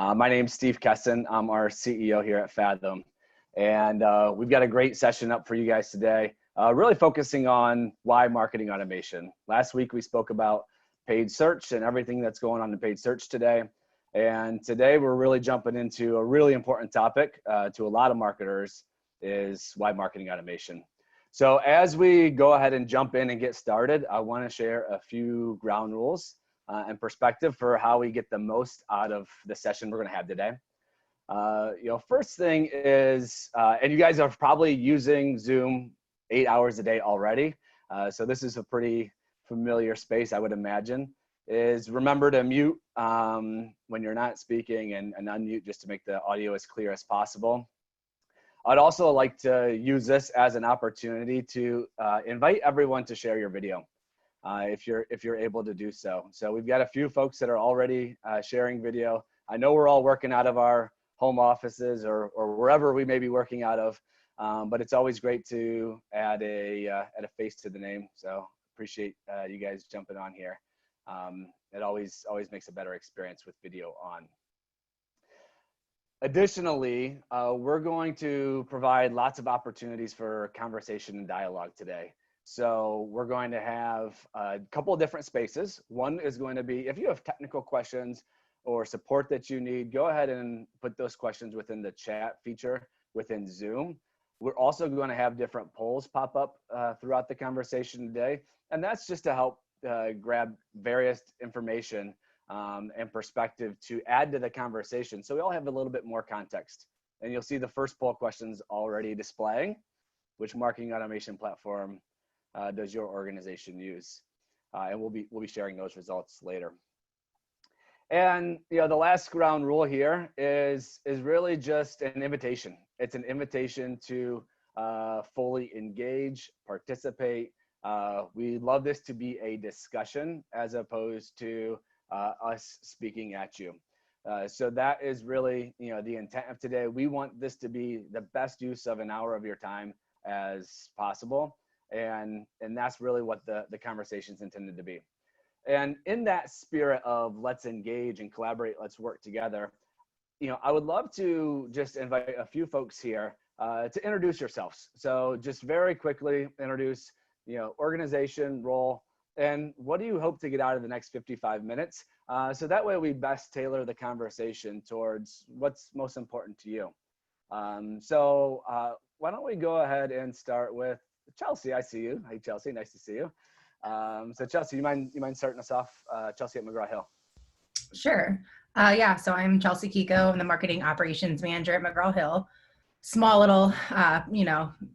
My name's Steve Kessen. I'm our CEO here at Fathom. And we've got a great session up for you guys today, really focusing on why marketing automation. Last week, we spoke about paid search and everything that's going on in paid search today. And today, we're really jumping into a really important topic to a lot of marketers is why marketing automation. So as we go ahead and jump in and get started, I want to share a few ground rules and perspective for how we get the most out of the session we're going to have today. First thing is, and you guys are probably using Zoom 8 hours a day already. So this is a pretty familiar space, I would imagine, is remember to mute when you're not speaking and unmute just to make the audio as clear as possible. I'd also like to use this as an opportunity to invite everyone to share your video if you're able to do so. So we've got a few folks that are already sharing video. I know we're all working out of our home offices or wherever we may be working out of, but it's always great to add a face to the name. So appreciate you guys jumping on here. It always makes a better experience with video on. Additionally, we're going to provide lots of opportunities for conversation and dialogue today. So we're going to have a couple of different spaces. One is going to be, if you have technical questions or support that you need, go ahead and put those questions within the chat feature within Zoom. We're also going to have different polls pop up throughout the conversation today. And that's just to help grab various information and perspective to add to the conversation. So we all have a little bit more context. And you'll see the first poll questions already displaying. Which marketing automation platform does your organization use? And we'll be sharing those results later. And the last ground rule here is really just an invitation. It's an invitation to fully engage, participate. We love this to be a discussion as opposed to us speaking at you. So that is really, the intent of today. We want this to be the best use of an hour of your time as possible. And that's really what the conversation's intended to be. And in that spirit of let's engage and collaborate, let's work together, I would love to just invite a few folks here to introduce yourselves. So just very quickly introduce, organization, role, and what do you hope to get out of the next 55 minutes? So that way we best tailor the conversation towards what's most important to you. So why don't we go ahead and start with Chelsea. I see you. Hey, Chelsea, nice to see you. So Chelsea, you mind starting us off? Chelsea at McGraw-Hill. Sure. Yeah, so I'm Chelsea Kiko. I'm the marketing operations manager at McGraw-Hill. Small little,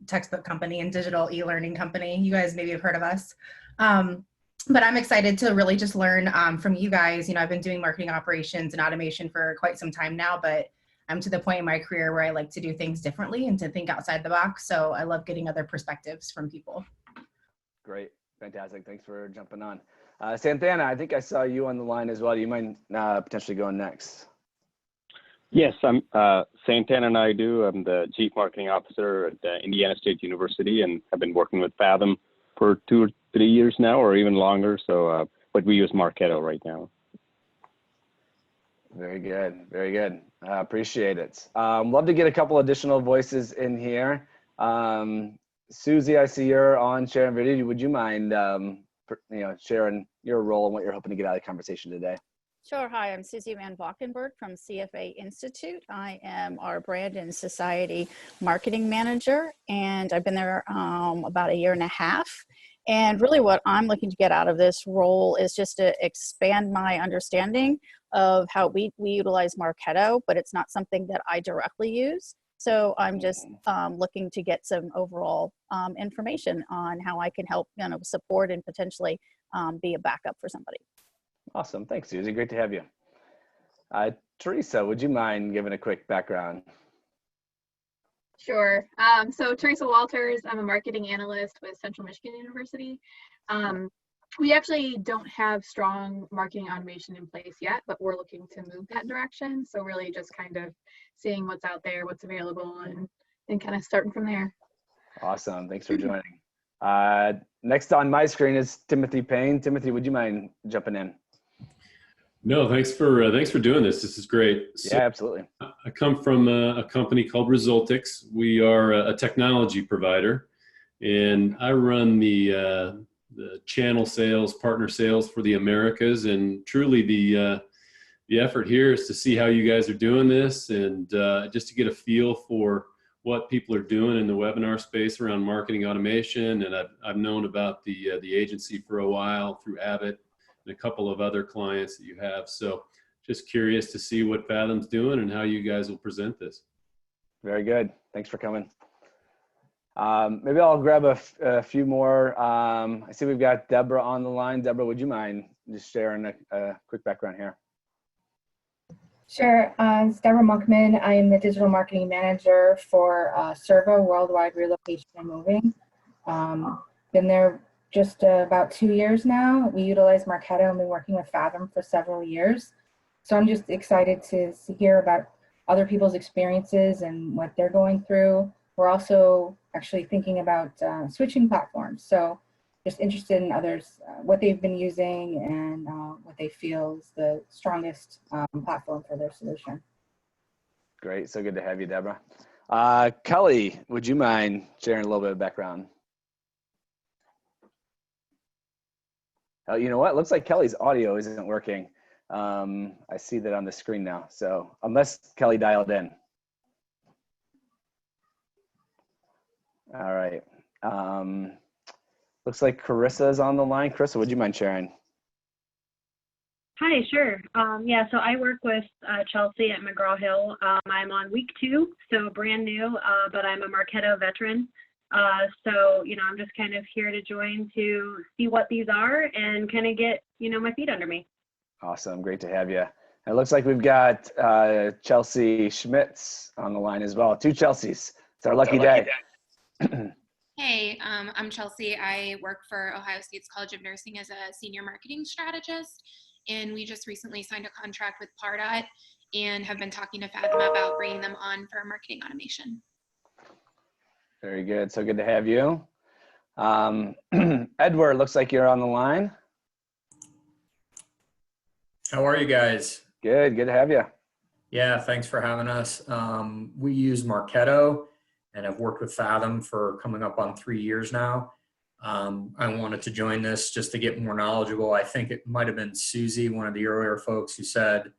textbook company and digital e-learning company. You guys maybe have heard of us. But I'm excited to really just learn from you guys. I've been doing marketing operations and automation for quite some time now, but I'm to the point in my career where I like to do things differently and to think outside the box. So I love getting other perspectives from people. Great. Fantastic. Thanks for jumping on. Santana, I think I saw you on the line as well. Do you mind potentially going next? Yes, I'm Santana Naidu. I'm the Chief Marketing Officer at Indiana State University, and I've been working with Fathom for 2 or 3 years now, or even longer. So, but we use Marketo right now. Very good. Very good. Appreciate it. Love to get a couple additional voices in here. Susie, I see you're on sharing video. Would you mind, sharing your role and what you're hoping to get out of the conversation today? Sure. Hi, I'm Susie Van Valkenburg from CFA Institute. I am our brand and society marketing manager, and I've been there about 1.5 years. And really what I'm looking to get out of this role is just to expand my understanding of how we utilize Marketo, but it's not something that I directly use. So I'm just looking to get some overall information on how I can help support and potentially be a backup for somebody. Awesome. Thanks, Susie. Great to have you. Teresa, would you mind giving a quick background? Sure. So Teresa Walters, I'm a marketing analyst with Central Michigan University. We actually don't have strong marketing automation in place yet, but we're looking to move that direction. So really just kind of seeing what's out there, what's available, and kind of starting from there. Awesome. Thanks for joining. Next on my screen is Timothy Payne. Timothy, would you mind jumping in? No, thanks for doing this. This is great. So Yeah, absolutely. I come from a company called Resultix. We are a technology provider, and I run the channel sales, partner sales for the Americas. And truly, the effort here is to see how you guys are doing this, and just to get a feel for what people are doing in the webinar space around marketing automation. And I've known about the agency for a while through Abbott and a couple of other clients that you have. So just curious to see what Fathom's doing and how you guys will present this. Very good. Thanks for coming. Maybe I'll grab a few more. I see we've got Deborah on the line. Deborah, would you mind just sharing a quick background here? Sure. It's Deborah Muckman. I am the digital marketing manager for SIRVA, Worldwide Relocation and Moving. Been there just about 2 years now. We utilize Marketo and been working with Fathom for several years. So I'm just excited to hear about other people's experiences and what they're going through. We're also actually thinking about switching platforms. So just interested in others, what they've been using and what they feel is the strongest platform for their solution. Great. So good to have you, Deborah. Kelly, would you mind sharing a little bit of background? You know what? Looks like Kelly's audio isn't working. I see that on the screen now. So unless Kelly dialed in. All right. Looks like Carissa's on the line. Carissa, would you mind sharing? Hi, sure. Yeah, so I work with Chelsea at McGraw-Hill. I'm on week 2, so brand new, but I'm a Marketo veteran. So, I'm just kind of here to join to see what these are and kind of get, my feet under me. Awesome. Great to have you. It looks like we've got Chelsea Schmitz on the line as well. 2 Chelseas. It's our lucky day. Hey, I'm Chelsea. I work for Ohio State's College of Nursing as a senior marketing strategist, and we just recently signed a contract with Pardot and have been talking to Fathom about bringing them on for marketing automation. Very good. So good to have you. Edward, looks like you're on the line. How are you guys? Good. Good to have you. Yeah, thanks for having us. We use Marketo and I've worked with Fathom for coming up on 3 years now. I wanted to join this just to get more knowledgeable. I think it might have been Susie, one of the earlier folks, who said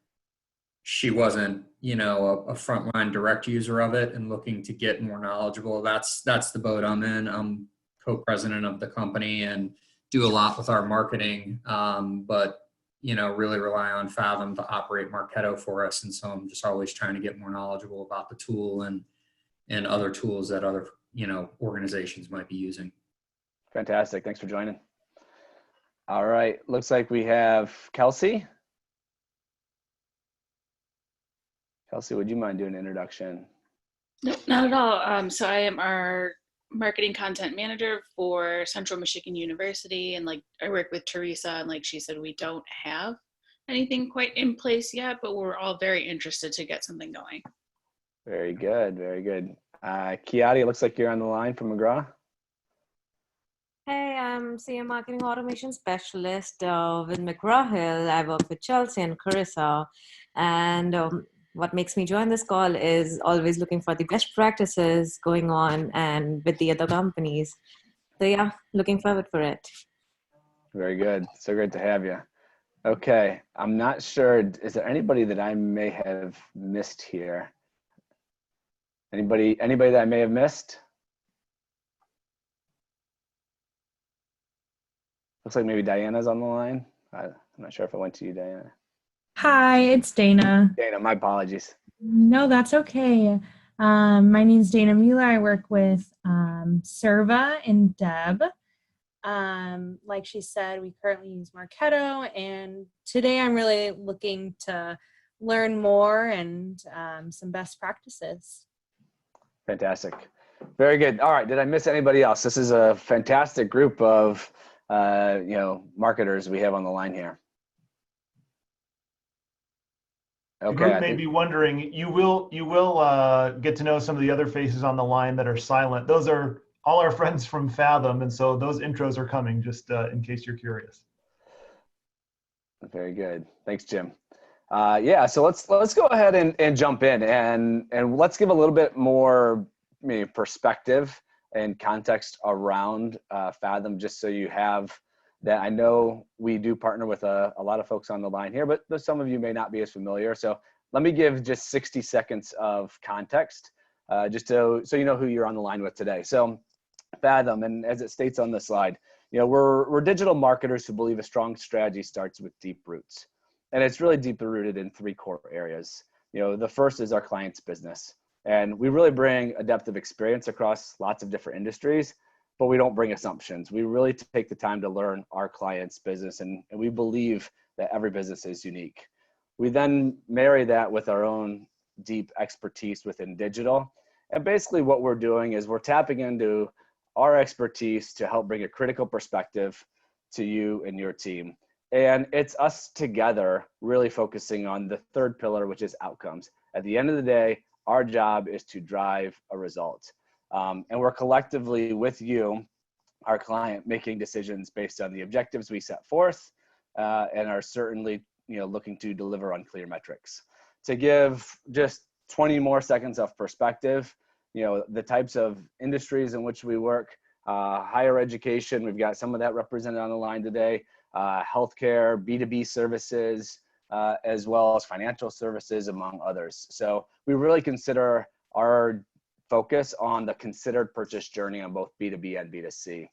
she wasn't, a frontline direct user of it and looking to get more knowledgeable. That's the boat I'm in. I'm co-president of the company and do a lot with our marketing, but really rely on Fathom to operate Marketo for us. And so I'm just always trying to get more knowledgeable about the tool and other tools that other, organizations might be using. Fantastic. Thanks for joining. All right. Looks like we have Kelsey. Kelsey, would you mind doing an introduction? No, not at all. So I am our marketing content manager for Central Michigan University. And I work with Teresa, and like she said, we don't have anything quite in place yet, but we're all very interested to get something going. Very good. Very good. Kiati, it looks like you're on the line from McGraw. Hey, I'm CM Marketing Automation Specialist with McGraw-Hill. I work with Chelsea and Carissa. And what makes me join this call is always looking for the best practices going on and with the other companies. So yeah, looking forward for it. Very good. So great to have you. Okay. I'm not sure. Is there anybody that I may have missed here? Anybody that I may have missed? Looks like maybe Diana's on the line. I'm not sure if I went to you, Diana. Hi, it's Dana. Dana, my apologies. No, that's okay. My name's Dana Mueller. I work with SIRVA and Deb. Like she said, we currently use Marketo, and today I'm really looking to learn more and some best practices. Fantastic. Very good. All right. Did I miss anybody else? This is a fantastic group of marketers we have on the line here. The group may be wondering, you will get to know some of the other faces on the line that are silent. Those are all our friends from Fathom, and so those intros are coming, just in case you're curious. Very good. Thanks, Jim. Yeah, so let's go ahead and jump in and let's give a little bit more perspective and context around Fathom, just so you have that. I know we do partner with a lot of folks on the line here, but some of you may not be as familiar. So let me give just 60 seconds of context, just so you know who you're on the line with today. So Fathom, and as it states on the slide, we're digital marketers who believe a strong strategy starts with deep roots. And it's really deeply rooted in three core areas. The first is our client's business. And we really bring a depth of experience across lots of different industries, but we don't bring assumptions. We really take the time to learn our client's business, and we believe that every business is unique. We then marry that with our own deep expertise within digital. And basically what we're doing is we're tapping into our expertise to help bring a critical perspective to you and your team. And it's us together really focusing on the third pillar, which is outcomes. At the end of the day, our job is to drive a result. And we're collectively with you, our client, making decisions based on the objectives we set forth and are certainly looking to deliver on clear metrics. To give just 20 more seconds of perspective, the types of industries in which we work, higher education, we've got some of that represented on the line today, healthcare, B2B services, as well as financial services, among others. So we really consider our focus on the considered purchase journey on both B2B and B2C.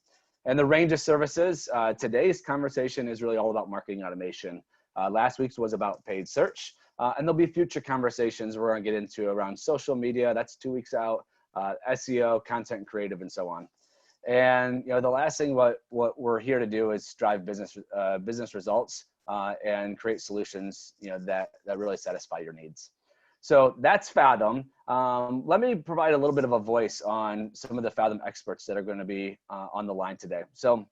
And the range of services, today's conversation is really all about marketing automation. Last week's was about paid search, and there'll be future conversations we're going to get into around social media. That's 2 weeks out, SEO, content creative, and so on. And the last thing what we're here to do is drive business results and create solutions that really satisfy your needs. So that's Fathom. Let me provide a little bit of a voice on some of the Fathom experts that are going to be on the line today. So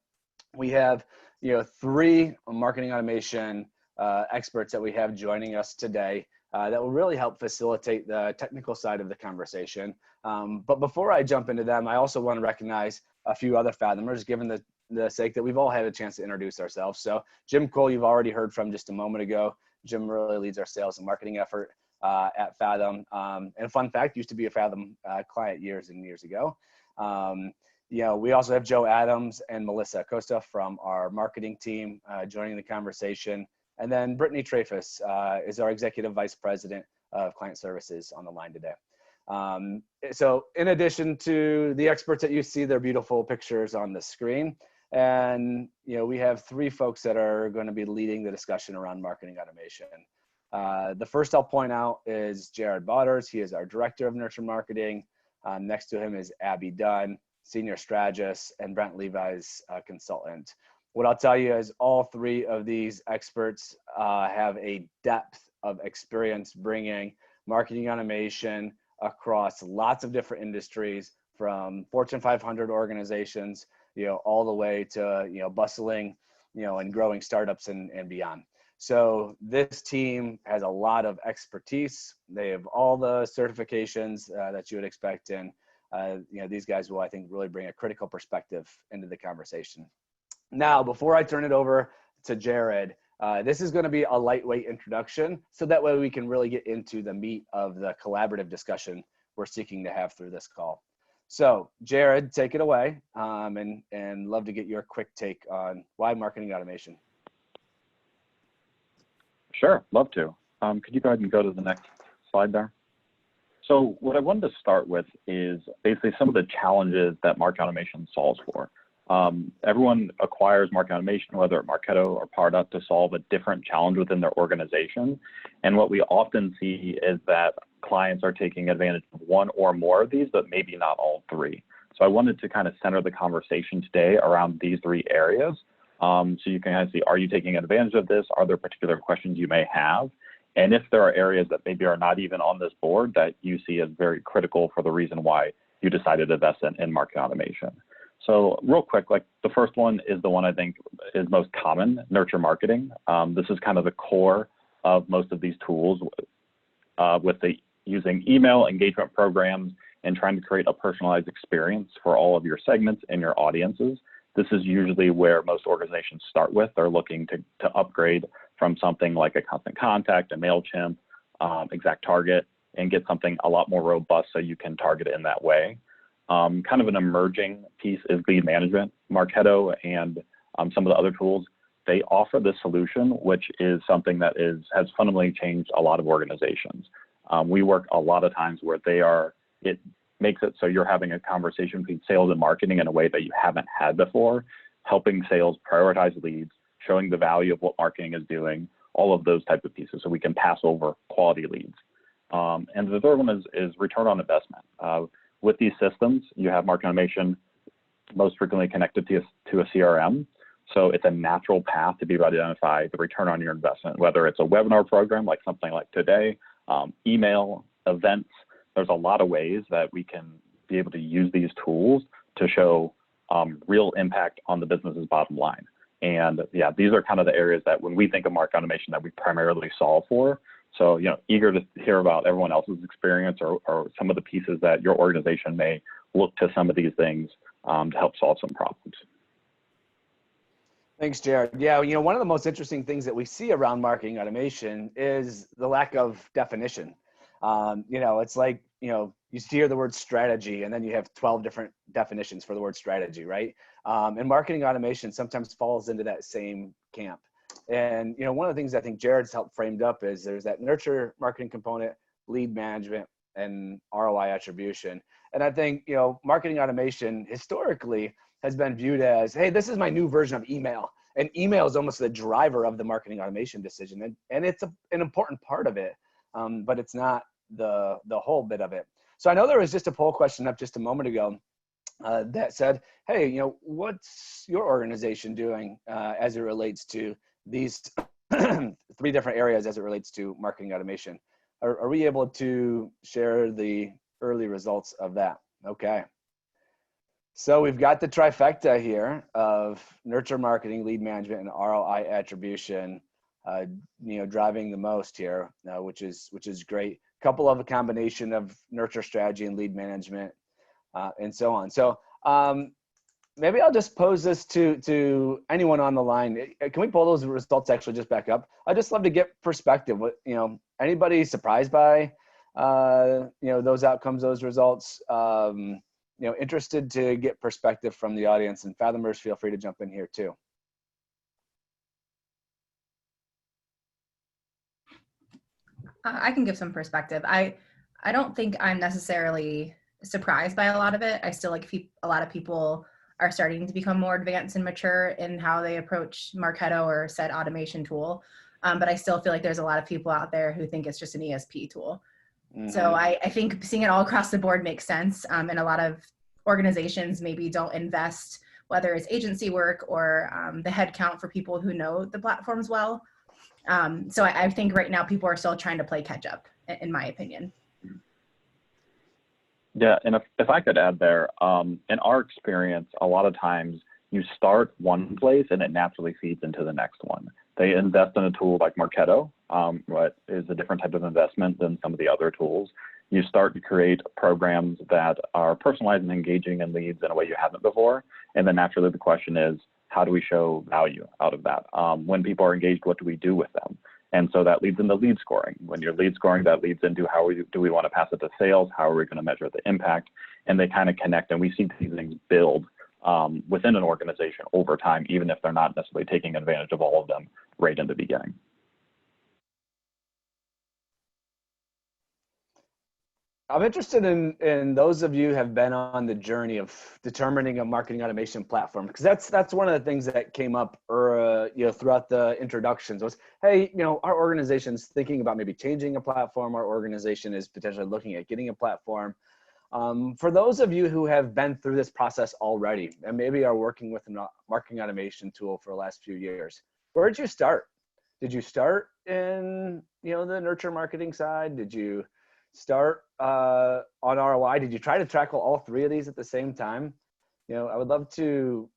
we have 3 marketing automation experts that we have joining us today that will really help facilitate the technical side of the conversation. But before I jump into them, I also want to recognize a few other Fathomers, given the sake that we've all had a chance to introduce ourselves. So Jim Cole, you've already heard from just a moment ago. Jim really leads our sales and marketing effort at Fathom. And a fun fact, used to be a Fathom client years and years ago. We also have Joe Adams and Melissa Costa from our marketing team joining the conversation. And then Brittany Trafus is our Executive Vice President of Client Services on the line today. So in addition to the experts that you see, their beautiful pictures on the screen, and we have 3 folks that are going to be leading the discussion around marketing automation. The first I'll point out is Jherod Bauders. He is our Director of Nurture Marketing. Next to him is Abby Dunn, Senior Strategist, and Brent Levi is a consultant. What I'll tell you is all 3 of these experts have a depth of experience bringing marketing automation across lots of different industries, from Fortune 500 organizations, all the way to, bustling, and growing startups and beyond. So this team has a lot of expertise. They have all the certifications that you would expect. And, these guys will, I think, really bring a critical perspective into the conversation. Now, before I turn it over to Jherod, this is going to be a lightweight introduction, so that way we can really get into the meat of the collaborative discussion we're seeking to have through this call. So Jherod, take it away, and love to get your quick take on why marketing automation. Sure, love to. Could you go ahead and go to the next slide there? So what I wanted to start with is basically some of the challenges that marketing automation solves for. Everyone acquires marketing automation, whether at Marketo or Pardot, to solve a different challenge within their organization. And what we often see is that clients are taking advantage of one or more of these, but maybe not all 3. So I wanted to kind of center the conversation today around these 3 areas. So you can kind of see, are you taking advantage of this? Are there particular questions you may have? And if there are areas that maybe are not even on this board that you see as very critical for the reason why you decided to invest in marketing automation. So real quick, like the first one is the one I think is most common, nurture marketing. This is kind of the core of most of these tools with using email engagement programs and trying to create a personalized experience for all of your segments and your audiences. This is usually where most organizations start with. They're looking to upgrade from something like a Constant Contact, a MailChimp, Exact Target, and get something a lot more robust so you can target it in that way. Kind of an emerging piece is lead management. Marketo and some of the other tools, they offer this solution, which is something that has fundamentally changed a lot of organizations. We work a lot of times where it makes it so you're having a conversation between sales and marketing in a way that you haven't had before, helping sales prioritize leads, showing the value of what marketing is doing, all of those type of pieces so we can pass over quality leads. And the third one is return on investment. With these systems, you have marketing automation most frequently connected to a CRM. So it's a natural path to be able to identify the return on your investment, whether it's a webinar program like something like today, email, events. There's a lot of ways that we can be able to use these tools to show real impact on the business's bottom line. And yeah, these are kind of the areas that when we think of marketing automation that we primarily solve for. So, eager to hear about everyone else's experience or some of the pieces that your organization may look to some of these things to help solve some problems. Thanks, Jared. Yeah, one of the most interesting things that we see around marketing automation is the lack of definition. It's like, you hear the word strategy and then you have 12 different definitions for the word strategy, right? And marketing automation sometimes falls into that same camp. And, one of the things I think Jared's helped framed up is there's that nurture marketing component, lead management, and ROI attribution. And I think, marketing automation historically has been viewed as, hey, this is my new version of email. And email is almost the driver of the marketing automation decision. And it's an important part of it, but it's not the whole bit of it. So I know there was just a poll question up just a moment ago that said, hey, what's your organization doing as it relates to these 3 different areas as it relates to marketing automation? Are we able to share the early results of that? Okay. So we've got the trifecta here of nurture marketing, lead management, and ROI attribution, driving the most here, which is great. Couple of a combination of nurture strategy and lead management, and so on. So maybe I'll just pose this to anyone on the line. Can we pull those results actually just back up? I'd just love to get perspective. Anybody surprised by, those outcomes, those results? Interested to get perspective from the audience, and Fathomers, feel free to jump in here too. I can give some perspective. I don't think I'm necessarily surprised by a lot of it. I still a lot of people are starting to become more advanced and mature in how they approach Marketo or said automation tool. But I still feel like there's a lot of people out there who think it's just an ESP tool. Mm-hmm. So I think seeing it all across the board makes sense. And a lot of organizations maybe don't invest, whether it's agency work or the headcount for people who know the platforms well. So I think right now people are still trying to play catch up, in my opinion. Yeah, and if I could add there, in our experience, a lot of times you start one place and it naturally feeds into the next one. They invest in a tool like Marketo, what is a different type of investment than some of the other tools. You start to create programs that are personalized and engaging in leads in a way you haven't before. And then naturally the question is, how do we show value out of that? When people are engaged, what do we do with them? And so that leads into lead scoring. When you're lead scoring, that leads into do we want to pass it to sales? How are we going to measure the impact? And they kind of connect, and we see these things build within an organization over time, even if they're not necessarily taking advantage of all of them right in the beginning. I'm interested in those of you who have been on the journey of determining a marketing automation platform, because that's one of the things that came up throughout the introductions was, hey, our organization's thinking about maybe changing a platform. Our organization is potentially looking at getting a platform. For those of you who have been through this process already and maybe are working with a marketing automation tool for the last few years, where did you start? Did you start in the nurture marketing side? Did you start on ROI? Did you try to tackle all 3 of these at the same time? I would love to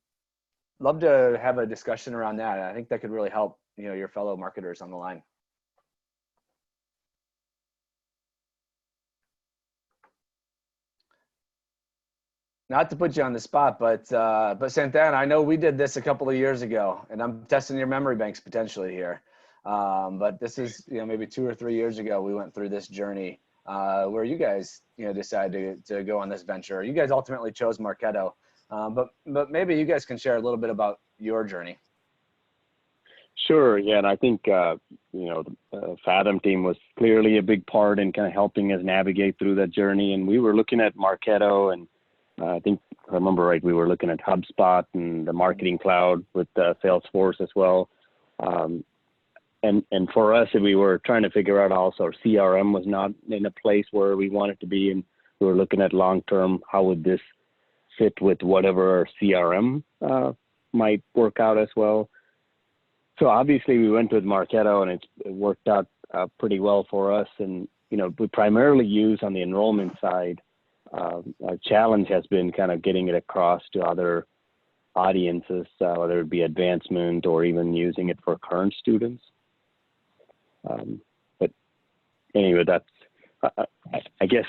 have a discussion around that. I think that could really help your fellow marketers on the line. Not to put you on the spot, but Santana, I know we did this a couple of years ago, and I'm testing your memory banks potentially here. But this is, maybe 2 or 3 years ago, we went through this journey where you guys, decided to go on this venture. You guys ultimately chose Marketo, but maybe you guys can share a little bit about your journey. Sure. Yeah, and I think the Fathom team was clearly a big part in kind of helping us navigate through that journey. And we were looking at Marketo, and I think, if I remember right, we were looking at HubSpot and the Marketing Cloud with Salesforce as well. And for us, we were trying to figure out also our CRM was not in a place where we wanted to be, and we were looking at long term, how would this fit with whatever our CRM might work out as well. So obviously we went with Marketo, and it worked out pretty well for us. And, we primarily use on the enrollment side. Our challenge has been kind of getting it across to other audiences, whether it be advancement or even using it for current students. But anyway, that's, I guess,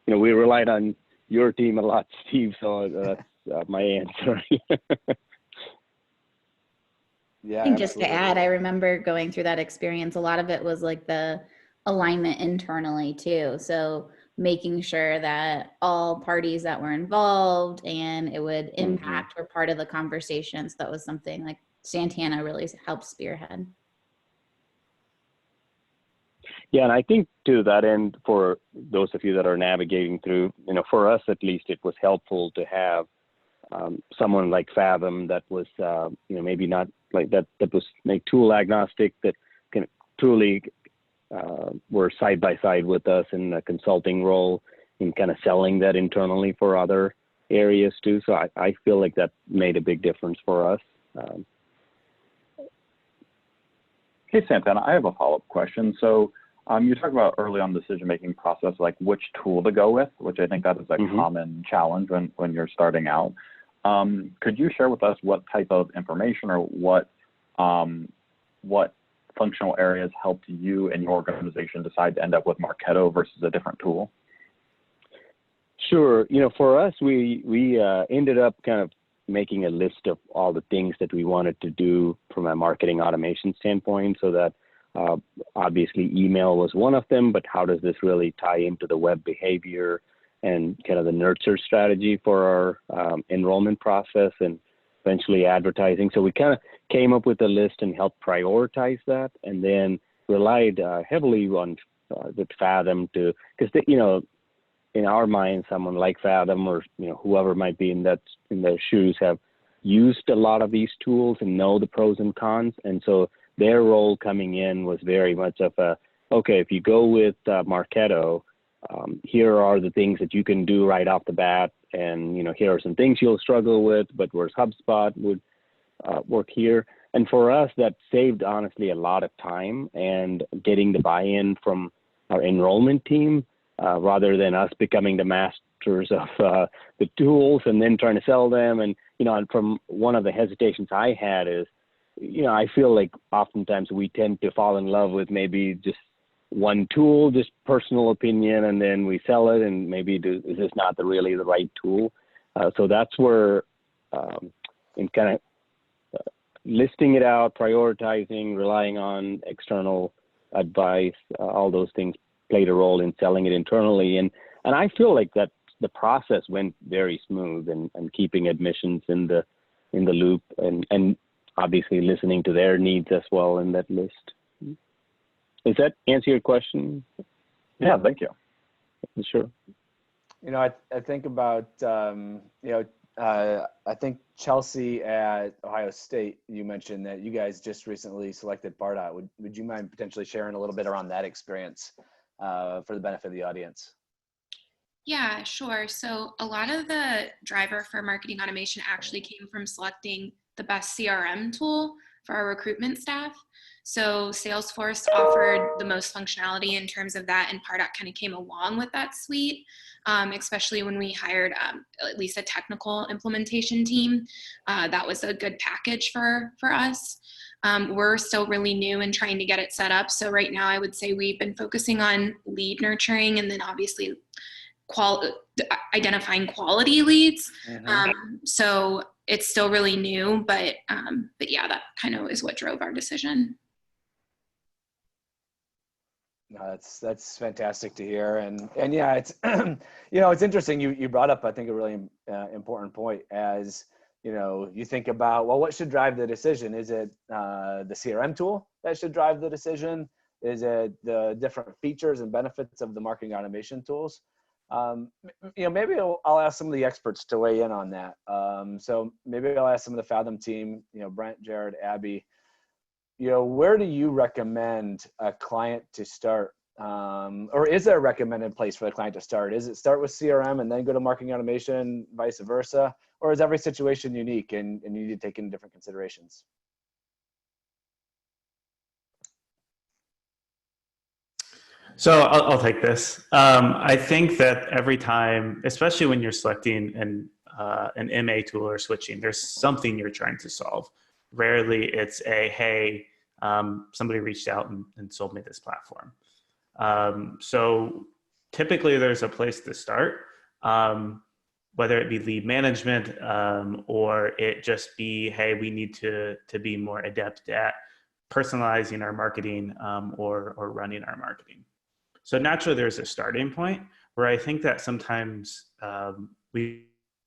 we relied on your team a lot, Steve, so that's my answer. Yeah. And just to add, I remember going through that experience. A lot of it was like the alignment internally too. So making sure that all parties that were involved and it would impact were part of the conversations. That was something like Santana really helped spearhead. Yeah, and I think to that end, for those of you that are navigating through, for us at least, it was helpful to have someone like Fathom that was, maybe not like that was like tool agnostic, that can truly were side by side with us in a consulting role in kind of selling that internally for other areas too. So I feel like that made a big difference for us. Hey, Santana, I have a follow-up question. So you talked about early on decision-making process, like which tool to go with, which I think that is a common challenge when you're starting out. Could you share with us what type of information or what functional areas helped you and your organization decide to end up with Marketo versus a different tool? Sure. For us, we ended up kind of making a list of all the things that we wanted to do from a marketing automation standpoint, so that obviously email was one of them, but how does this really tie into the web behavior and kind of the nurture strategy for our enrollment process and eventually advertising. So we kind of came up with a list and helped prioritize that, and then relied heavily on with Fathom to, because in our mind, someone like Fathom or whoever might be in their shoes have used a lot of these tools and know the pros and cons, and so their role coming in was very much of a, okay, if you go with Marketo, here are the things that you can do right off the bat, and here are some things you'll struggle with, but whereas HubSpot would work here. And for us, that saved honestly a lot of time and getting the buy-in from our enrollment team, rather than us becoming the masters of the tools and then trying to sell them. And and from one of the hesitations I had is, I feel like oftentimes we tend to fall in love with maybe just one tool, just personal opinion, and then we sell it, and maybe is this not really the right tool? So that's where, in kind of listing it out, prioritizing, relying on external advice, all those things played a role in selling it internally. And I feel like that the process went very smooth, and keeping admissions in the loop, and obviously listening to their needs as well in that list. Does that answer your question? Yeah, thank you. Sure. I think about, I think Chelsea at Ohio State, you mentioned that you guys just recently selected Pardot. Would you mind potentially sharing a little bit around that experience for the benefit of the audience? Yeah, sure. So a lot of the driver for marketing automation actually came from selecting the best CRM tool for our recruitment staff. So Salesforce offered the most functionality in terms of that, and Pardot kind of came along with that suite, especially when we hired at least a technical implementation team. That was a good package for us. We're still really new and trying to get it set up. So right now I would say we've been focusing on lead nurturing, and then obviously identifying quality leads. So it's still really new, but yeah, that kind of is what drove our decision. No, that's fantastic to hear, and yeah, it's you know, it's interesting. You brought up, I think, a really important point. As you know, you think about, well, what should drive the decision? Is it the CRM tool that should drive the decision? Is it the different features and benefits of the marketing automation tools? You know, maybe I'll ask some of the experts to weigh in on that. So maybe I'll ask some of the Fathom team. You know, Brent, Jherod, Abby. You know, where do you recommend a client to start? Or is there a recommended place for the client to start? Is it start with CRM and then go to marketing automation, vice versa? Or is every situation unique and you need to take in different considerations? So I'll take this. I think that every time, especially when you're selecting an MA tool or switching, there's something you're trying to solve. Rarely it's a, hey, somebody reached out and sold me this platform. So typically there's a place to start, whether it be lead management or it just be, hey, we need to be more adept at personalizing our marketing or running our marketing. So naturally there's a starting point where I think that sometimes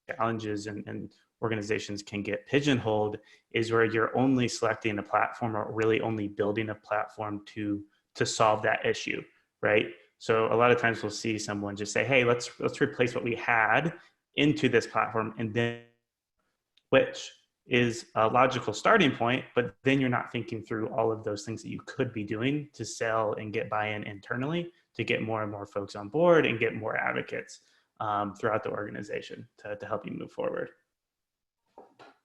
challenges and organizations can get pigeonholed is where you're only selecting a platform or really only building a platform to solve that issue, right? So a lot of times we'll see someone just say, hey, let's replace what we had into this platform, and then, which is a logical starting point, but then you're not thinking through all of those things that you could be doing to sell and get buy-in internally to get more and more folks on board and get more advocates throughout the organization to help you move forward.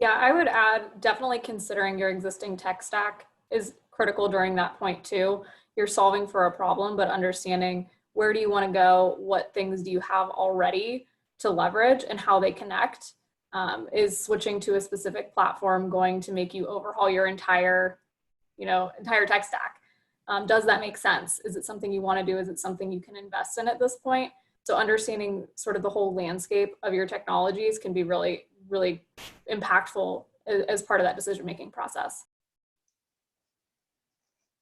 Yeah, I would add definitely considering your existing tech stack is critical during that point too. You're solving for a problem, but understanding where do you want to go, what things do you have already to leverage and how they connect. Is switching to a specific platform going to make you overhaul your entire tech stack? Does that make sense? Is it something you want to do? Is it something you can invest in at this point? So understanding sort of the whole landscape of your technologies can be really, really impactful as part of that decision-making process.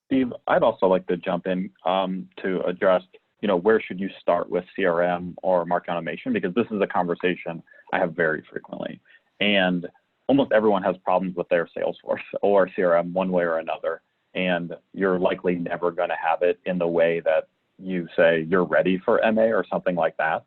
Steve, I'd also like to jump in to address, you know, where should you start with CRM or marketing automation? Because this is a conversation I have very frequently. And almost everyone has problems with their Salesforce or CRM one way or another. And you're likely never going to have it in the way that you say you're ready for MA or something like that.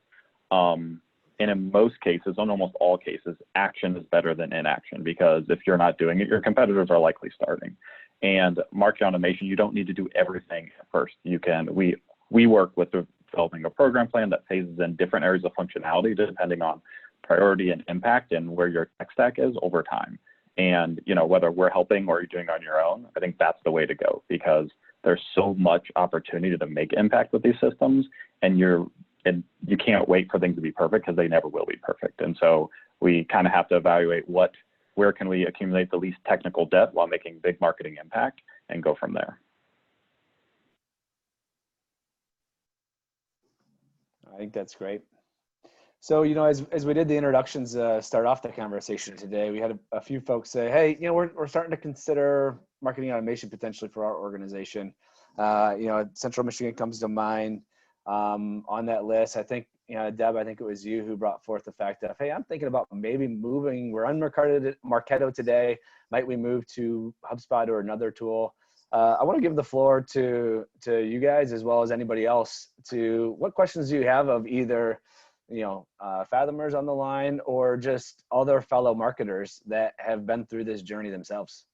And in most cases, on almost all cases, action is better than inaction, because if you're not doing it, your competitors are likely starting. And marketing automation, you don't need to do everything at first. You can, we work with developing a program plan that phases in different areas of functionality depending on priority and impact and where your tech stack is over time. And, you know, whether we're helping or you're doing it on your own, I think that's the way to go, because there's so much opportunity to make impact with these systems, and you can't wait for things to be perfect, because they never will be perfect. And so we kind of have to evaluate where can we accumulate the least technical debt while making big marketing impact, and go from there. I think that's great. So, you know, as we did the introductions, start off the conversation today, we had a few folks say, hey, you know, we're starting to consider marketing automation potentially for our organization. You know, Central Michigan comes to mind on that list. I think, you know, Deb, I think it was you who brought forth the fact that, hey, I'm thinking about maybe moving. We're on Marketo today. Might we move to HubSpot or another tool? I want to give the floor to you guys, as well as anybody else, to what questions do you have of either, you know, Fathomers on the line or just other fellow marketers that have been through this journey themselves?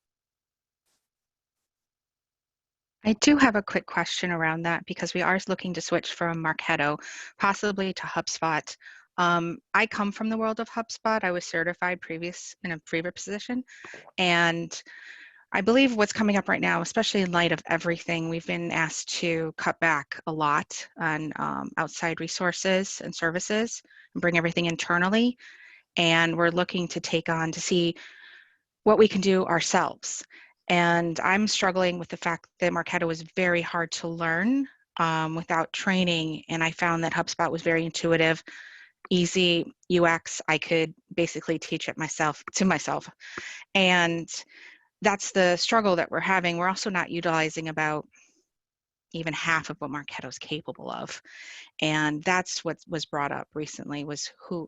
I do have a quick question around that, because we are looking to switch from Marketo possibly to HubSpot. I come from the world of HubSpot. I was certified in a previous position, and I believe what's coming up right now, especially in light of everything, we've been asked to cut back a lot on outside resources and services and bring everything internally. And we're looking to take on to see what we can do ourselves. And I'm struggling with the fact that Marketo is very hard to learn without training. And I found that HubSpot was very intuitive, easy UX. I could basically teach it to myself. And that's the struggle that we're having. We're also not utilizing about, even half of what Marketo is capable of. And that's what was brought up recently was who,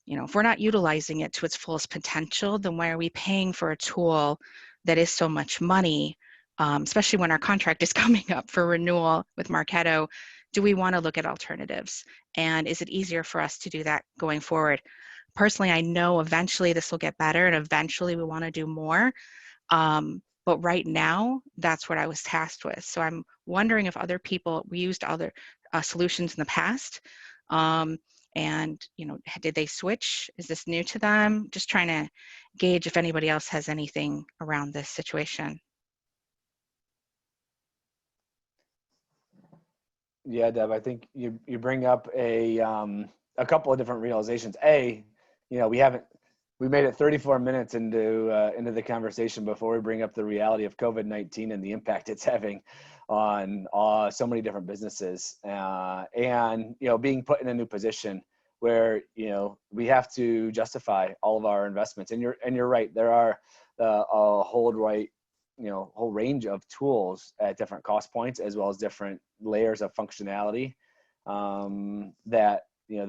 if we're not utilizing it to its fullest potential, then why are we paying for a tool that is so much money, especially when our contract is coming up for renewal with Marketo? Do we want to look at alternatives? And is it easier for us to do that going forward? Personally, I know eventually this will get better and eventually we want to do more. But right now, that's what I was tasked with. So I'm wondering if other people, we used other solutions in the past. And, did they switch? Is this new to them? Just trying to gauge if anybody else has anything around this situation. Yeah, Deb, I think you bring up a couple of different realizations. We made it 34 minutes into the conversation before we bring up the reality of COVID-19 and the impact it's having on so many different businesses, and being put in a new position where we have to justify all of our investments. And you're right, there are a whole range of tools at different cost points as well as different layers of functionality that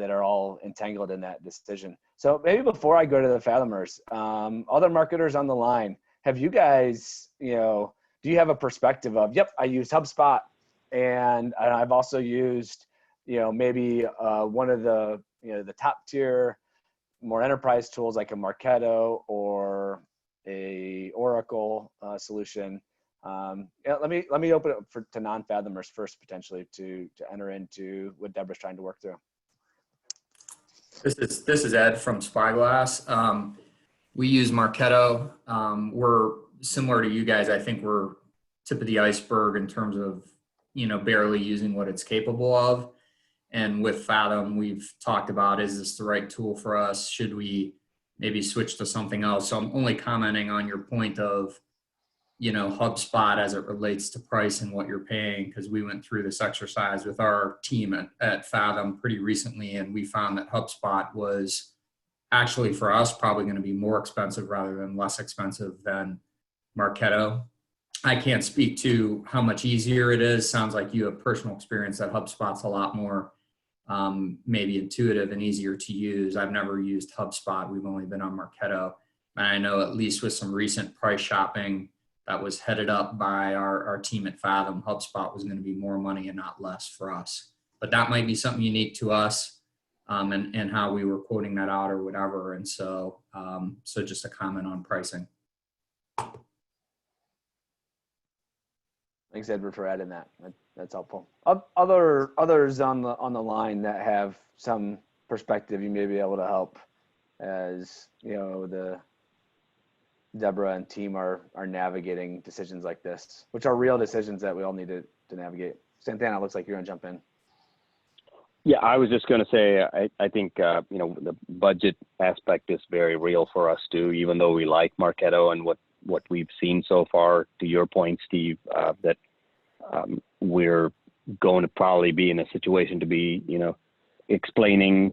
are all entangled in that decision. So maybe before I go to the Fathomers, other marketers on the line, have you guys, do you have a perspective of, yep, I use HubSpot and I've also used, maybe one of the top tier, more enterprise tools like a Marketo or a Oracle solution. Let me open it to non-Fathomers first, potentially to enter into what Deborah's trying to work through. This is Ed from Spyglass. We use Marketo. We're similar to you guys. I think we're tip of the iceberg in terms of barely using what it's capable of. And with Fathom, we've talked about, is this the right tool for us? Should we maybe switch to something else? So I'm only commenting on your point of HubSpot as it relates to price and what you're paying, because we went through this exercise with our team at Fathom pretty recently, and we found that HubSpot was actually for us probably going to be more expensive rather than less expensive than Marketo. I can't speak to how much easier it is. Sounds like you have personal experience that HubSpot's a lot more maybe intuitive and easier to use. I've never used HubSpot. We've only been on Marketo. And I know at least with some recent price shopping that was headed up by our team at Fathom, HubSpot was going to be more money and not less for us. But that might be something unique to us and how we were quoting that out or whatever. And so just a comment on pricing. Thanks, Edward, for adding that. That's helpful. Others on the line that have some perspective, you may be able to help as the Deborah and team are navigating decisions like this, which are real decisions that we all need to navigate. Santana, it looks like you're gonna jump in. Yeah, I was just going to say, I think, the budget aspect is very real for us too, even though we like Marketo and what we've seen so far. To your point, Steve, that we're going to probably be in a situation to be, explain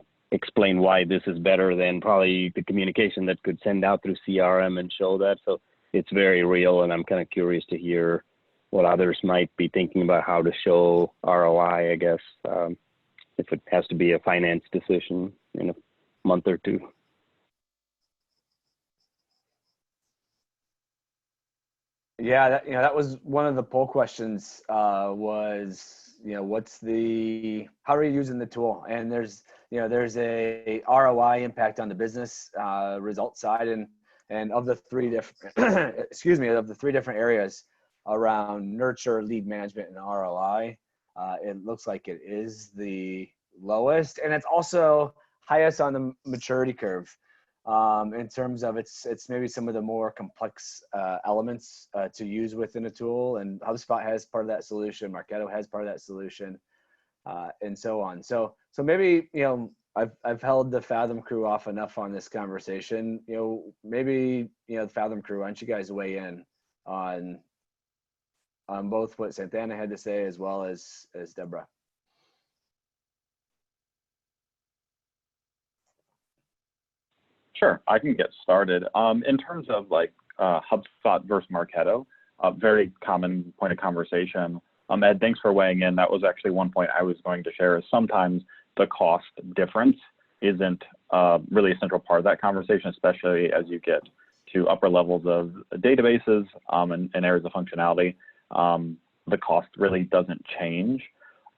why this is better than probably the communication that could send out through CRM and show that. So it's very real, and I'm kind of curious to hear what others might be thinking about how to show ROI, I guess, if it has to be a finance decision in a month or two. Yeah, that was one of the poll questions. Was how are you using the tool? And there's a ROI impact on the business result side, and of the three different of the three different areas around nurture, lead management, and ROI. It looks like it is the lowest, and it's also highest on the maturity curve in terms of it's maybe some of the more complex elements to use within a tool. And HubSpot has part of that solution, Marketo has part of that solution, and so on. So maybe I've held the Fathom crew off enough on this conversation. Maybe the Fathom crew, why don't you guys weigh in on both what Santana had to say as well as Deborah. Sure, I can get started. In terms of HubSpot versus Marketo, a very common point of conversation Ed, thanks for weighing in. That was actually one point I was going to share, is sometimes the cost difference isn't really a central part of that conversation, especially as you get to upper levels of databases and areas of functionality. The cost really doesn't change.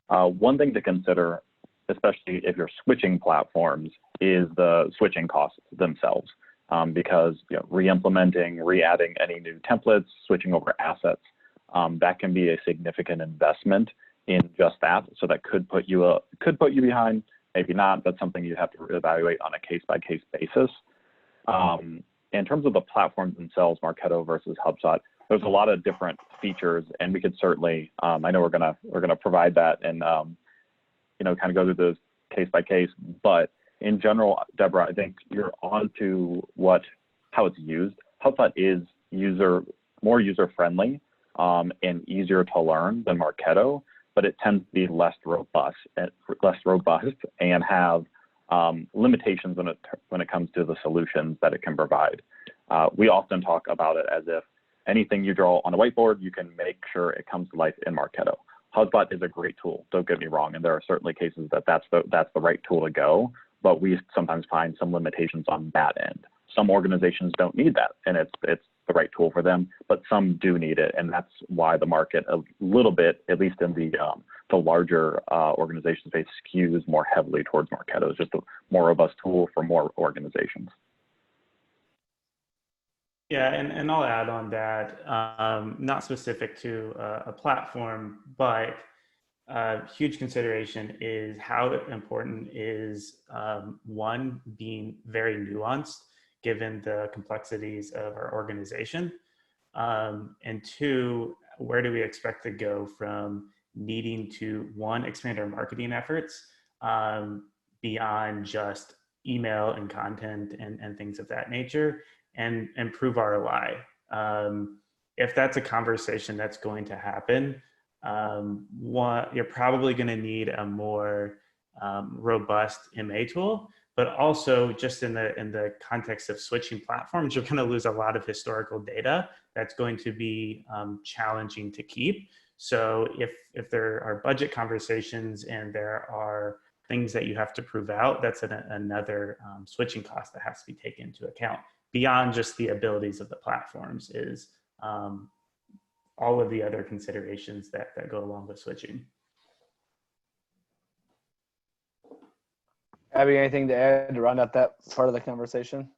One thing to consider, especially if you're switching platforms, is the switching costs themselves. Because re-implementing, re-adding any new templates, switching over assets, that can be a significant investment in just that. So that could put you behind, maybe not. That's something you have to evaluate on a case-by-case basis. In terms of the platforms themselves, Marketo versus HubSpot, there's a lot of different features, and we could certainly, I know we're gonna provide that and kind of go through those case by case. But in general, Deborah, I think you're on to how it's used. HubSpot is more user friendly and easier to learn than Marketo, but it tends to be less robust and have limitations when it comes to the solutions that it can provide. We often talk about it as if anything you draw on a whiteboard, you can make sure it comes to life in Marketo. HubSpot is a great tool, don't get me wrong, and there are certainly cases that's the right tool to go, but we sometimes find some limitations on that end. Some organizations don't need that, and it's the right tool for them, but some do need it, and that's why the market a little bit, at least in the larger organization space, skews more heavily towards Marketo. It's just a more robust tool for more organizations. Yeah, and I'll add on that, not specific to a platform, but a huge consideration is how important is, one, being very nuanced given the complexities of our organization, and two, where do we expect to go from needing to, one, expand our marketing efforts beyond just email and content and things of that nature, and improve ROI. If that's a conversation that's going to happen, you're probably going to need a more robust MA tool, but also just in the context of switching platforms, you're going to lose a lot of historical data that's going to be challenging to keep. So if there are budget conversations and there are things that you have to prove out, that's another switching cost that has to be taken into account. Beyond just the abilities of the platforms is all of the other considerations that go along with switching. Abby, anything to add to round out that part of the conversation?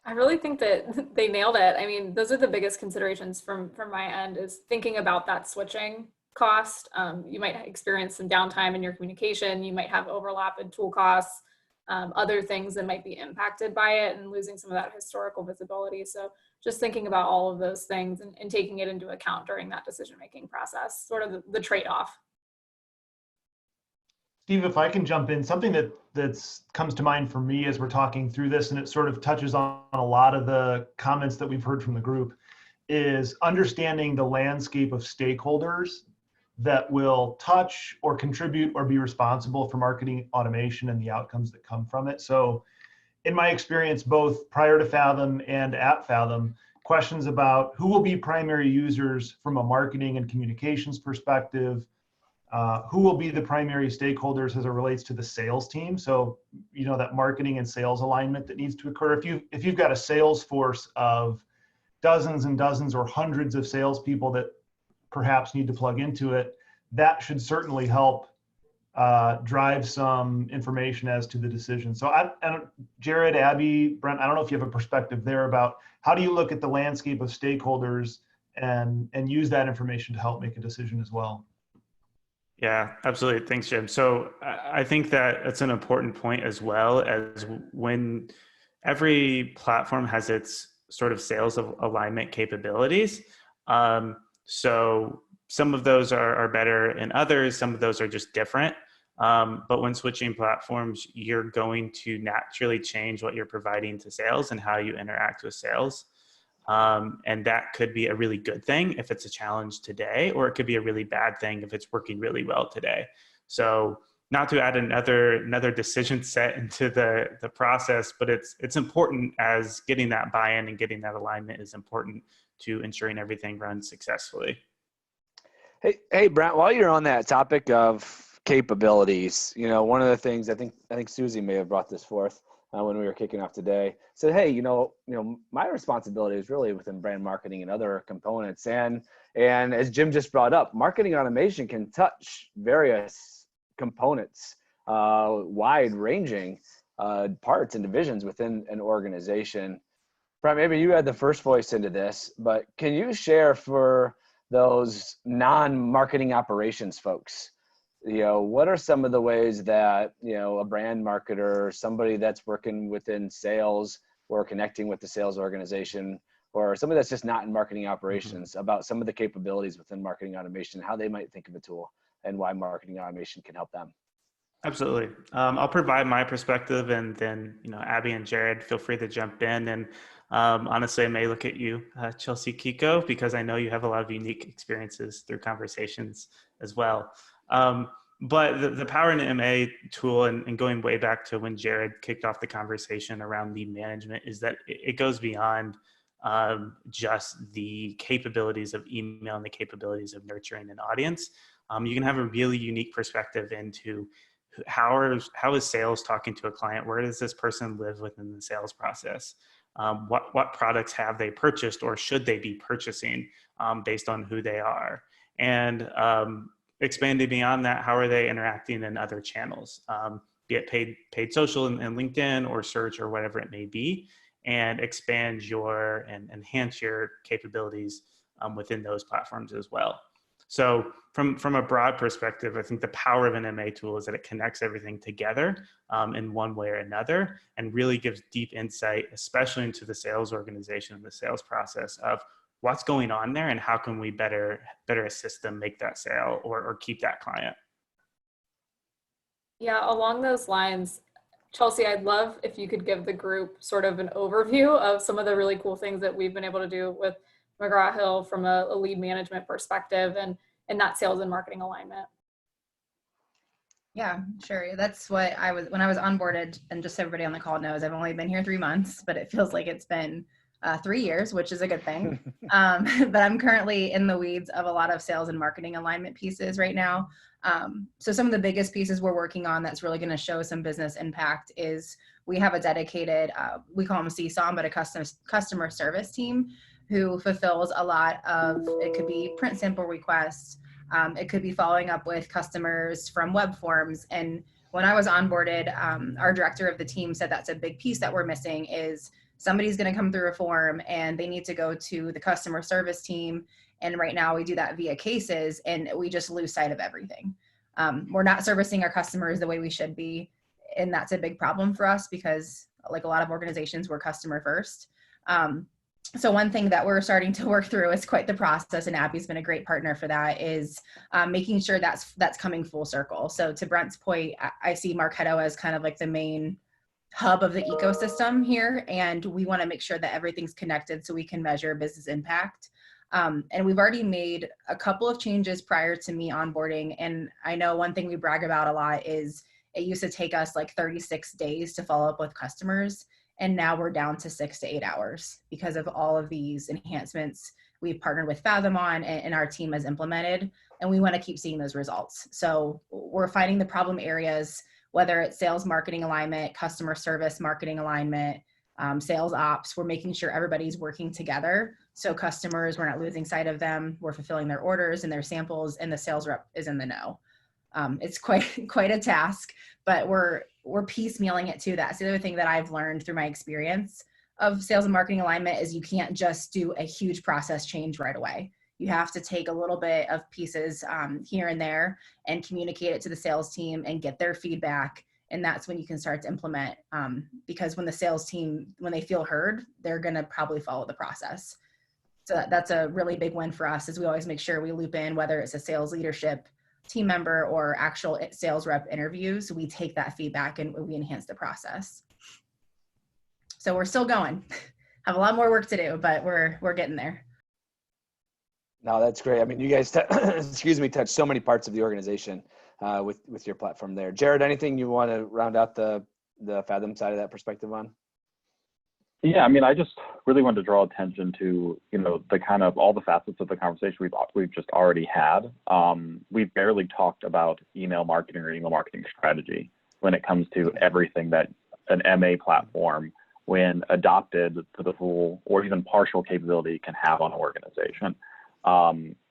I really think that they nailed it. I mean, those are the biggest considerations from my end, is thinking about that switching cost. You might experience some downtime in your communication. You might have overlap in tool costs, other things that might be impacted by it, and losing some of that historical visibility. So just thinking about all of those things and taking it into account during that decision-making process, sort of the trade-off. Steve, if I can jump in, something that comes to mind for me as we're talking through this, and it sort of touches on a lot of the comments that we've heard from the group, is understanding the landscape of stakeholders that will touch or contribute or be responsible for marketing automation and the outcomes that come from it. So in my experience, both prior to Fathom and at Fathom, questions about who will be primary users from a marketing and communications perspective, who will be the primary stakeholders as it relates to the sales team. So, that marketing and sales alignment that needs to occur. If you've got a sales force of dozens and dozens or hundreds of salespeople that perhaps need to plug into it, that should certainly help drive some information as to the decision. So Jherod, Abby, Brent, I don't know if you have a perspective there about how do you look at the landscape of stakeholders and use that information to help make a decision as well. Yeah, absolutely. Thanks, Jim. So I think that it's an important point, as well as when every platform has its sort of sales of alignment capabilities. So some of those are better than others. Some of those are just different. But when switching platforms, you're going to naturally change what you're providing to sales and how you interact with sales. And that could be a really good thing if it's a challenge today, or it could be a really bad thing if it's working really well today. So not to add another decision set into the process, but it's important, as getting that buy-in and getting that alignment is important to ensuring everything runs successfully. Hey, Brent, while you're on that topic of capabilities, one of the things I think Susie may have brought this forth when we were kicking off today, said, hey, my responsibility is really within brand marketing and other components. And as Jim just brought up, marketing automation can touch various components, wide ranging parts and divisions within an organization. Brent, maybe you had the first voice into this, but can you share for those non-marketing operations folks, what are some of the ways that, a brand marketer, somebody that's working within sales or connecting with the sales organization, or somebody that's just not in marketing operations, about some of the capabilities within marketing automation, how they might think of a tool and why marketing automation can help them? Absolutely. I'll provide my perspective, and then, Abby and Jherod, feel free to jump in. And honestly, I may look at you, Chelsea Kiko, because I know you have a lot of unique experiences through conversations as well. But the Power in MA tool, and going way back to when Jherod kicked off the conversation around lead management, is that it goes beyond just the capabilities of email and the capabilities of nurturing an audience. You can have a really unique perspective into how is sales talking to a client? Where does this person live within the sales process? What products have they purchased, or should they be purchasing based on who they are? And expanding beyond that, how are they interacting in other channels, be it paid social and LinkedIn or search or whatever it may be, and expand and enhance your capabilities within those platforms as well. So from a broad perspective, I think the power of an MA tool is that it connects everything together in one way or another, and really gives deep insight, especially into the sales organization and the sales process of what's going on there and how can we better assist them make that sale or keep that client. Yeah, along those lines, Chelsea, I'd love if you could give the group sort of an overview of some of the really cool things that we've been able to do with McGraw-Hill from a lead management perspective and that sales and marketing alignment. Yeah, sure. That's what when I was onboarded, and just so everybody on the call knows, I've only been here 3 months, but it feels like it's been 3 years, which is a good thing. But I'm currently in the weeds of a lot of sales and marketing alignment pieces right now. So some of the biggest pieces we're working on that's really going to show some business impact is we have a dedicated, we call them CSOM, but a customer service team who fulfills a lot of, it could be print sample requests, it could be following up with customers from web forms. And when I was onboarded, our director of the team said that's a big piece that we're missing is somebody's going to come through a form and they need to go to the customer service team. And right now we do that via cases, and we just lose sight of everything. We're not servicing our customers the way we should be. And that's a big problem for us because, like a lot of organizations, we're customer first. So one thing that we're starting to work through is quite the process, and Abby's been a great partner for that, is making sure that's coming full circle. So to Brent's point, I see Marketo as kind of like the main hub of the ecosystem here, and we want to make sure that everything's connected so we can measure business impact. And we've already made a couple of changes prior to me onboarding, and I know one thing we brag about a lot is it used to take us like 36 days to follow up with customers. And now we're down to 6 to 8 hours because of all of these enhancements we've partnered with Fathom on and our team has implemented. And we want to keep seeing those results. So we're finding the problem areas, whether it's sales marketing alignment, customer service marketing alignment, sales ops. We're making sure everybody's working together. So customers, we're not losing sight of them. We're fulfilling their orders and their samples, and the sales rep is in the know. It's quite a task, but we're piecemealing it too. That's the other thing that I've learned through my experience of sales and marketing alignment is you can't just do a huge process change right away. You have to take a little bit of pieces here and there and communicate it to the sales team and get their feedback. And that's when you can start to implement, because when the sales team, when they feel heard, they're going to probably follow the process. So that's a really big win for us, is we always make sure we loop in, whether it's a sales leadership team member or actual sales rep interviews, we take that feedback and we enhance the process. So we're still going. Have a lot more work to do, but we're getting there. No, that's great. I mean, you guys, touch so many parts of the organization with your platform there. Jherod, anything you want to round out the Fathom side of that perspective on? Yeah, I mean, I just really wanted to draw attention to, the kind of all the facets of the conversation we've just already had. We've barely talked about email marketing or email marketing strategy when it comes to everything that an MA platform, when adopted to the full or even partial capability, can have on an organization.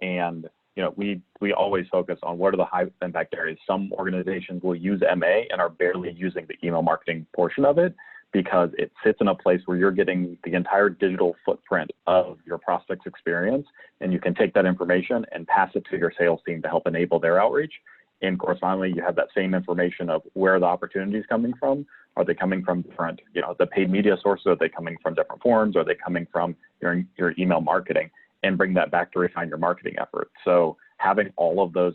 And we always focus on what are the high impact areas. Some organizations will use MA and are barely using the email marketing portion of it, because it sits in a place where you're getting the entire digital footprint of your prospect's experience, and you can take that information and pass it to your sales team to help enable their outreach. And correspondingly, you have that same information of where the opportunities coming from. Are they coming from different, the paid media sources? Are they coming from different forums? Are they coming from your email marketing? And bring that back to refine your marketing effort. So having all of those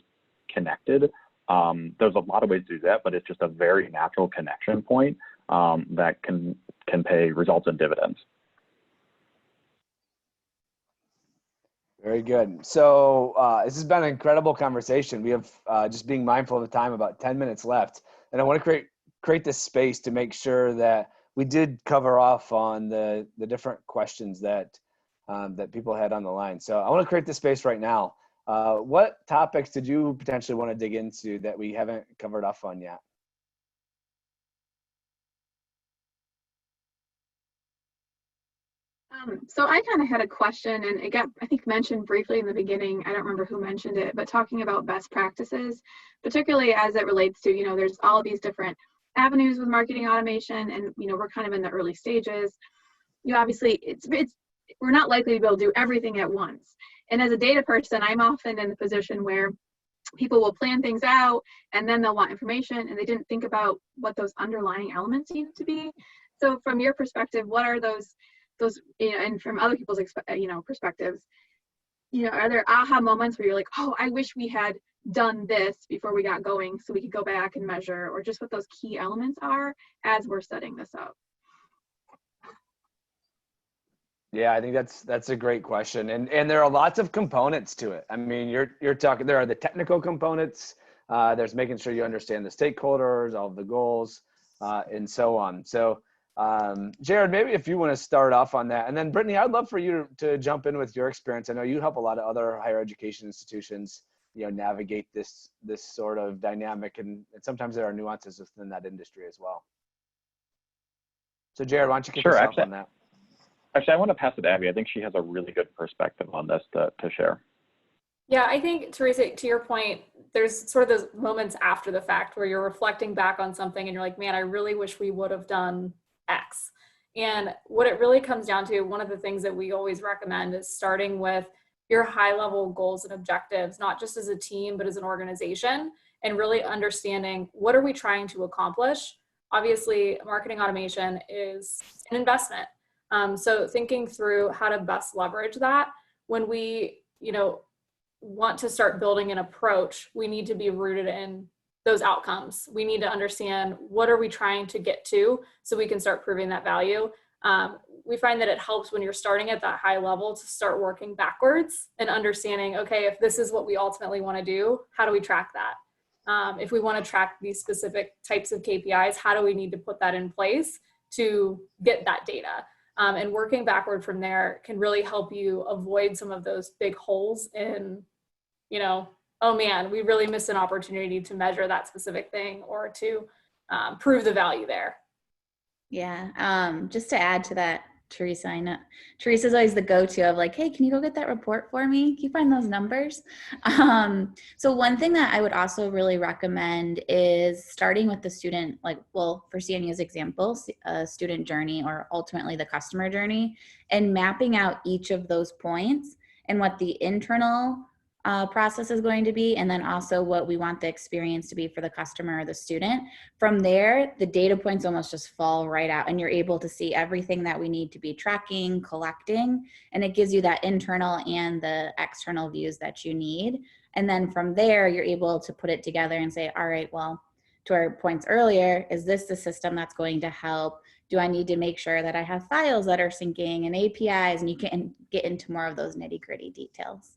connected, there's a lot of ways to do that, but it's just a very natural connection point that can pay results and dividends. Very good. So this has been an incredible conversation. We have, just being mindful of the time, about 10 minutes left. And I want to create this space to make sure that we did cover off on the different questions that people had on the line. So I want to create this space right now. What topics did you potentially want to dig into that we haven't covered off on yet? So I kind of had a question, and it got, I think, mentioned briefly in the beginning. I don't remember who mentioned it, but talking about best practices, particularly as it relates to, there's all these different avenues with marketing automation, and, we're kind of in the early stages. Obviously, we're not likely to be able to do everything at once. And as a data person, I'm often in the position where people will plan things out and then they'll want information and they didn't think about what those underlying elements need to be. So from your perspective, what are those, and from other people's, perspectives, are there aha moments where you're like, oh, I wish we had done this before we got going so we could go back and measure, or just what those key elements are as we're setting this up? Yeah, I think that's a great question. And there are lots of components to it. I mean, you're talking, there are the technical components, there's making sure you understand the stakeholders, all of the goals, and so on. So Jherod, maybe if you want to start off on that. And then Brittany, I'd love for you to jump in with your experience. I know you help a lot of other higher education institutions, navigate this sort of dynamic, and sometimes there are nuances within that industry as well. So Jherod, why don't you kick us off on that? Actually, I want to pass it to Abby. I think she has a really good perspective on this to share. Yeah, I think, Teresa, to your point, there's sort of those moments after the fact where you're reflecting back on something and you're like, man, I really wish we would have done X. And what it really comes down to, one of the things that we always recommend is starting with your high-level goals and objectives, not just as a team, but as an organization, and really understanding what are we trying to accomplish. Obviously, marketing automation is an investment. So thinking through how to best leverage that. When we, want to start building an approach, we need to be rooted in those outcomes. We need to understand what are we trying to get to so we can start proving that value. We find that it helps when you're starting at that high level to start working backwards and understanding, okay, if this is what we ultimately want to do, how do we track that? If we want to track these specific types of KPIs, how do we need to put that in place to get that data? And working backward from there can really help you avoid some of those big holes in, oh man, we really missed an opportunity to measure that specific thing or to prove the value there. Yeah, just to add to that, Teresa, I know Teresa's always the go-to of like, hey, can you go get that report for me? Can you find those numbers? So one thing that I would also really recommend is starting with the student, for CNU's example, student journey, or ultimately the customer journey, and mapping out each of those points and what the internal process is going to be, and then also what we want the experience to be for the customer or the student. From there, the data points almost just fall right out, and you're able to see everything that we need to be tracking, collecting, and it gives you that internal and the external views that you need. And then from there, you're able to put it together and say, all right, well, to our points earlier, is this the system that's going to help? Do I need to make sure that I have files that are syncing and APIs? And you can get into more of those nitty-gritty details.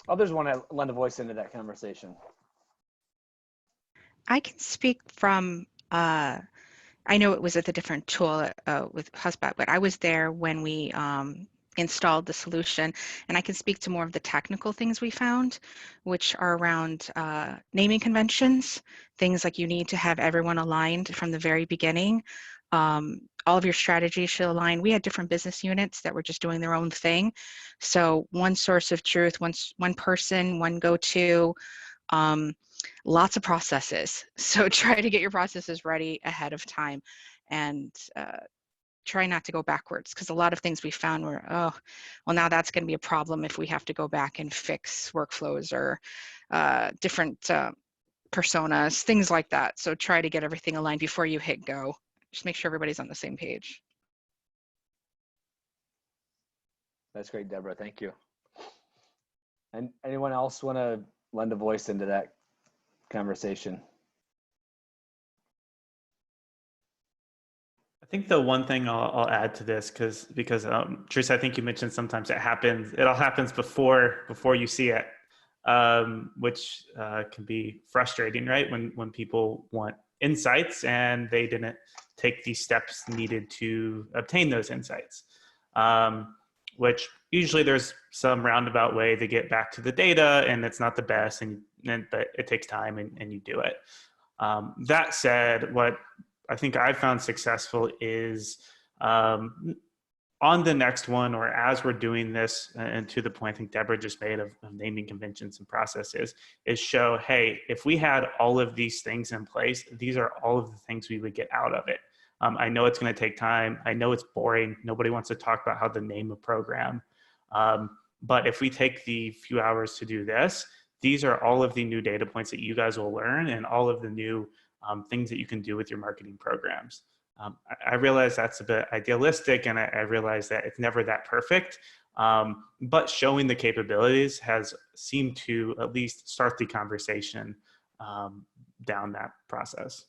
Others want to lend a voice into that conversation. I can speak from I know it was at the different tool with HubSpot, but I was there when we installed the solution, and I can speak to more of the technical things we found, which are around naming conventions, things like you need to have everyone aligned from the very beginning. All of your strategies should align. We had different business units that were just doing their own thing. So one source of truth, one person, one go-to, lots of processes. So try to get your processes ready ahead of time, and try not to go backwards, because a lot of things we found were, oh, well, now that's going to be a problem if we have to go back and fix workflows or different personas, things like that. So try to get everything aligned before you hit go. Just make sure everybody's on the same page. That's great, Deborah. Thank you. And anyone else want to lend a voice into that conversation? I think the one thing I'll add to this, because Teresa, I think you mentioned sometimes it all happens before you see it, which can be frustrating, right? When people want insights and they didn't take these steps needed to obtain those insights, which usually there's some roundabout way to get back to the data, and it's not the best, but it takes time and you do it. That said, what I think I've found successful is on the next one, or as we're doing this, and to the point I think Deborah just made of naming conventions and processes, is show, hey, if we had all of these things in place, these are all of the things we would get out of it. I know it's going to take time. I know it's boring. Nobody wants to talk about how to name a program. But if we take the few hours to do this, these are all of the new data points that you guys will learn, and all of the new things that you can do with your marketing programs. I realize that's a bit idealistic, and I realize that it's never that perfect, but showing the capabilities has seemed to at least start the conversation down that process.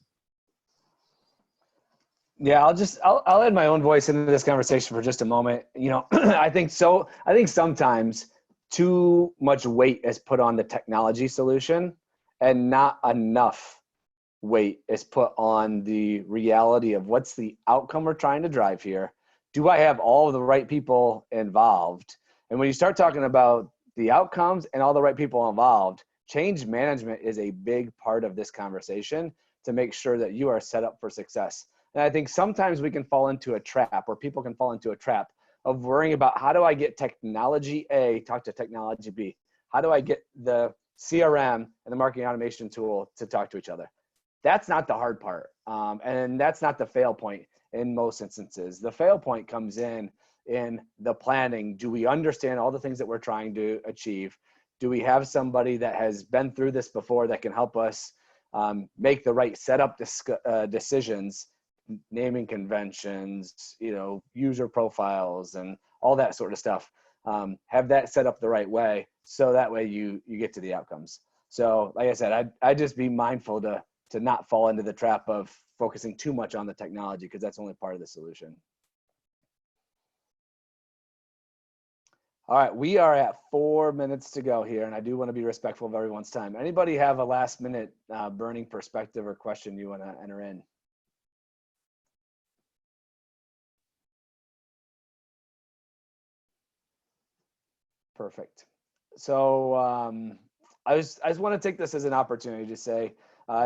Yeah, I'll add my own voice into this conversation for just a moment. You know, I think sometimes too much weight is put on the technology solution, and not enough weight is put on the reality of what's the outcome we're trying to drive here. Do I have all of the right people involved? And when you start talking about the outcomes and all the right people involved, change management is a big part of this conversation to make sure that you are set up for success. And I think sometimes we can fall into a trap, or people can fall into a trap of worrying about, how do I get technology A talk to technology B? How do I get the CRM and the marketing automation tool to talk to each other? That's not the hard part. And that's not the fail point in most instances. The fail point comes in the planning. Do we understand all the things that we're trying to achieve? Do we have somebody that has been through this before that can help us make the right setup decisions, naming conventions, user profiles, and all that sort of stuff? Have that set up the right way, so that way you get to the outcomes. So like I said, I'd just be mindful to not fall into the trap of focusing too much on the technology, because that's only part of the solution. All right, we are at 4 minutes to go here, and I do want to be respectful of everyone's time. Anybody have a last minute burning perspective or question you want to enter in? Perfect. So I just want to take this as an opportunity to say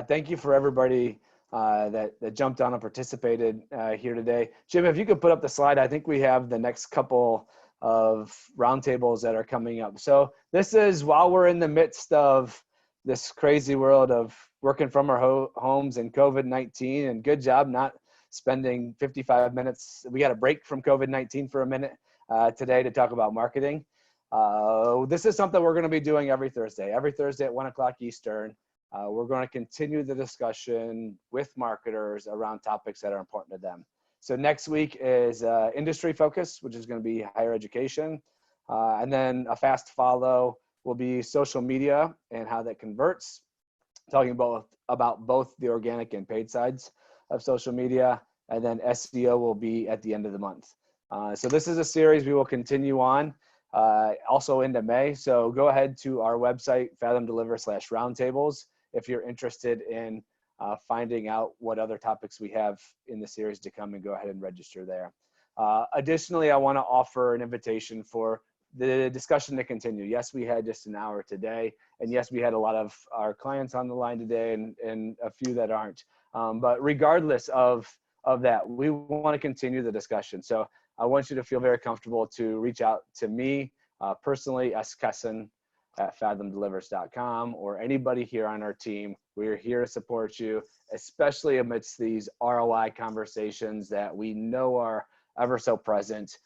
thank you for everybody that jumped on and participated here today. Jim, if you could put up the slide, I think we have the next couple of roundtables that are coming up. So this is while we're in the midst of this crazy world of working from our homes and COVID-19, and good job not spending 55 minutes. We got a break from COVID-19 for a minute today to talk about marketing. This is something we're going to be doing every Thursday at 1 o'clock Eastern. We're going to continue the discussion with marketers around topics that are important to them. So next week is industry focus, which is going to be higher education. And then a fast follow will be social media and how that converts, talking about both the organic and paid sides of social media. And then SEO will be at the end of the month. So this is a series we will continue on also into May. So go ahead to our website, Fathom Deliver /roundtables, if you're interested in finding out what other topics we have in the series to come, and go ahead and register there. Additionally, I want to offer an invitation for the discussion to continue. Yes, we had just an hour today, and yes, we had a lot of our clients on the line today, and a few that aren't. But regardless of that, we want to continue the discussion. So I want you to feel very comfortable to reach out to me personally, skessen@fathomdelivers.com, or anybody here on our team. We're here to support you, especially amidst these ROI conversations that we know are ever so present.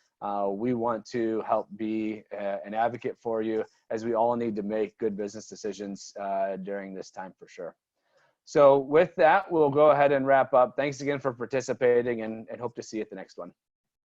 We want to help be an advocate for you, as we all need to make good business decisions during this time for sure. So with that, we'll go ahead and wrap up. Thanks again for participating, and hope to see you at the next one.